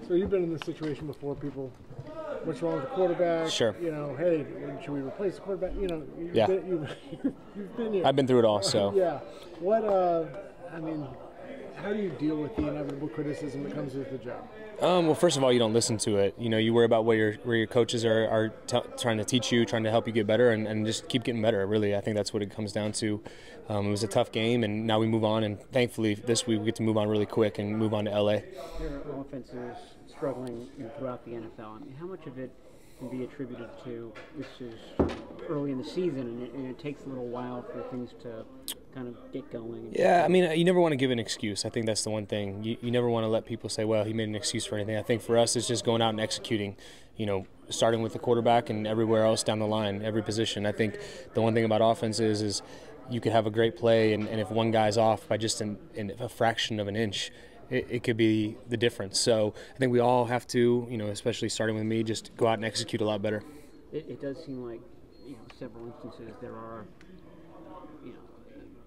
So you've been in this situation before. People, what's wrong with the quarterback? Sure. You know, hey, should we replace the quarterback? You know, Yeah. you've been here. I've been through it all, so. Yeah. What? I mean, how do you deal with the inevitable criticism that comes with the job? Well, first of all, you don't listen to it. You know, you worry about what your coaches are trying to teach you, trying to help you get better, and just keep getting better. Really, I think that's what it comes down to. It was a tough game, and now we move on. And thankfully, this week we get to move on really quick and move on to LA. Your offense is struggling throughout the NFL. I mean, how much of it can be attributed to this is early in the season, and it takes a little while for things to kind of get going? Yeah, I mean, you never want to give an excuse. I think that's the one thing. You never want to let people say, well, he made an excuse for anything. I think for us, it's just going out and executing, you know, starting with the quarterback and everywhere else down the line, every position. I think the one thing about offense is you could have a great play, and if one guy's off by just in a fraction of an inch, it could be the difference. So I think we all have to, you know, especially starting with me, just go out and execute a lot better. It does seem like, you know, several instances there are, you know,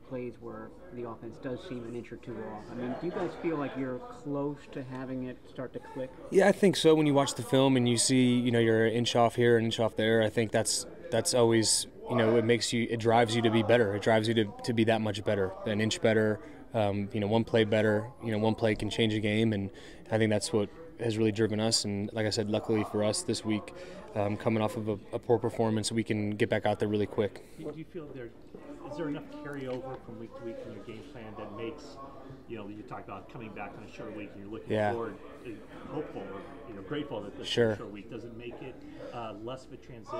plays where the offense does seem an inch or two off. I mean, do you guys feel like you're close to having it start to click? Yeah, I think so. When you watch the film and you see, you know, you're an inch off here, an inch off there, I think that's always, you know, it drives you to be better. It drives you to be that much better, an inch better. You know, one play better. You know, one play can change a game, and I think that's what has really driven us. And like I said, luckily for us this week, coming off of a poor performance, we can get back out there really quick. Do you feel is there enough carryover from week to week in your game plan that makes, you know, you talk about coming back on a short week and you're looking forward, hopeful or, you know, grateful that this short week doesn't make it less of a transition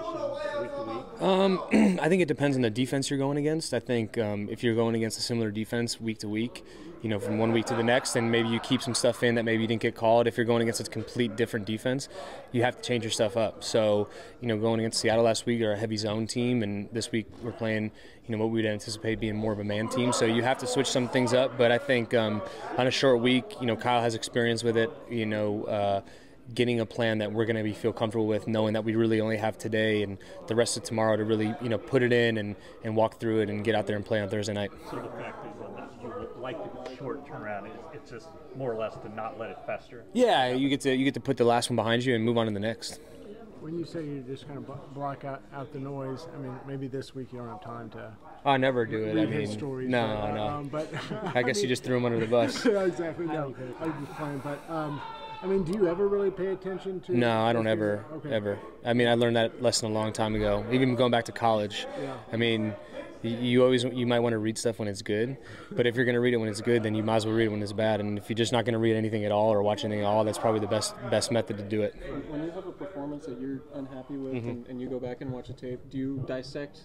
week to week? I think it depends on the defense you're going against. I think if you're going against a similar defense week to week, you know, from one week to the next, then maybe you keep some stuff in that maybe you didn't get called. If you're going against a complete different defense, you have to change your stuff up. So, you know, going against Seattle last week, they're a heavy zone team, and this week we're playing, you know, what we would anticipate being more of a man team. So you have to switch some things up. But I think on a short week, you know, Kyle has experience with it, you know, getting a plan that we're going to feel comfortable with, knowing that we really only have today and the rest of tomorrow to really, you know, put it in and walk through it and get out there and play on Thursday night. So the fact is that you like the short turnaround, it's just more or less to not let it fester? Yeah, you get to put the last one behind you and move on to the next. When you say you just kind of block out the noise, I mean, maybe this week you don't have time to. I never do it. Read I mean, his stories, no. But I guess you just threw him under the bus. Yeah, exactly. No, I was just playing. But I mean, do you ever really pay attention to? No, I don't ever. I mean, I learned that lesson a long time ago. Even going back to college. Yeah. I mean, you might want to read stuff when it's good, but if you're going to read it when it's good, then you might as well read it when it's bad. And if you're just not going to read anything at all or watch anything at all, that's probably the best method to do it. When you have a performance that you're unhappy with and you go back and watch the tape, do you dissect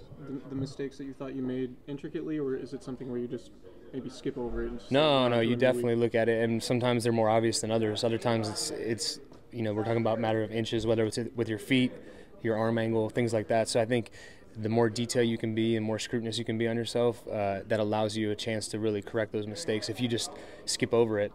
the mistakes that you thought you made intricately, or is it something where you just maybe skip over it? And just No, you definitely look at it, and sometimes they're more obvious than others. Other times it's you know, we're talking about a matter of inches, whether it's with your feet, your arm angle, things like that. So I think the more detail you can be and more scrutinous you can be on yourself, that allows you a chance to really correct those mistakes. If you just skip over it,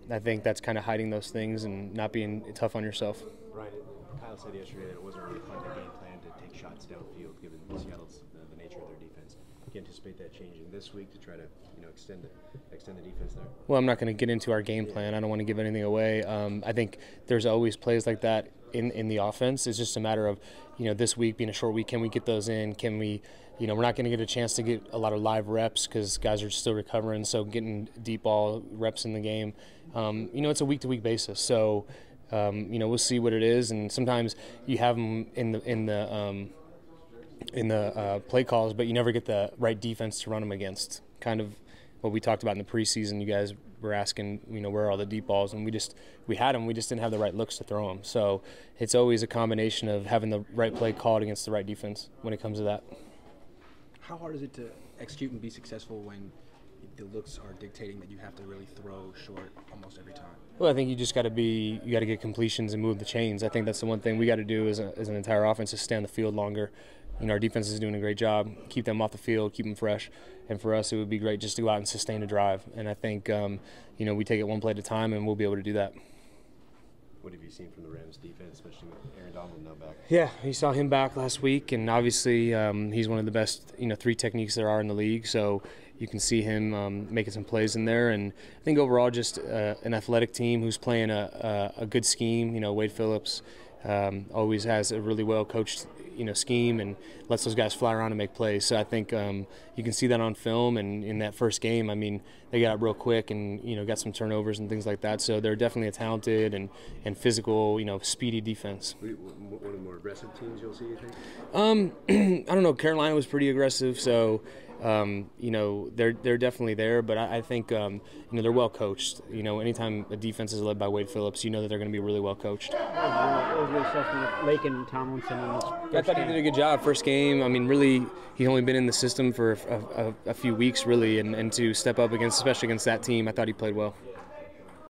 I think that's kind of hiding those things and not being tough on yourself. Right. Kyle said yesterday that it wasn't really fun to game plan to take shots downfield, given Seattle's the nature of their defense. Do you anticipate that changing this week to try to, you know, extend the defense there? Well, I'm not going to get into our game plan. I don't want to give anything away. I think there's always plays like that in the offense. It's just a matter of, you know, this week being a short week, can we get those in? Can we, you know, we're not going to get a chance to get a lot of live reps because guys are still recovering. So getting deep ball reps in the game, you know, it's a week-to-week basis. So, you know, we'll see what it is. And sometimes you have them in the play calls, but you never get the right defense to run them against. Kind of what we talked about in the preseason. You guys were asking, you know, where are all the deep balls, and we had them. We just didn't have the right looks to throw them. So it's always a combination of having the right play called against the right defense when it comes to that. How hard is it to execute and be successful when the looks are dictating that you have to really throw short almost every time? Well, I think you just got to get completions and move the chains. I think that's the one thing we got to do as an entire offense is stay on the field longer. You know, our defense is doing a great job. Keep them off the field, keep them fresh. And for us, it would be great just to go out and sustain a drive. And I think, you know, we take it one play at a time, and we'll be able to do that. What have you seen from the Rams defense, especially with Aaron Donald now back? Yeah, you saw him back last week, and obviously he's one of the best, you know, 3 techniques there are in the league. So you can see him making some plays in there. And I think overall just an athletic team who's playing a good scheme. Wade Phillips always has a really well coached scheme and lets those guys fly around and make plays. So I think you can see that on film. And in that first game, I mean, they got up real quick and got some turnovers and things like that. So they're definitely a talented and physical, speedy defense. One of the more aggressive teams you'll see, you think? I don't know. Carolina was pretty aggressive, so they're definitely there. But I think they're well coached. Anytime a defense is led by Wade Phillips, that they're going to be really well coached. What was your assessment of Lakin Tomlinson in this first I thought he did a good job first game. I mean, really, he's only been in the system for a few weeks, really, and to step up especially against that team, I thought he played well.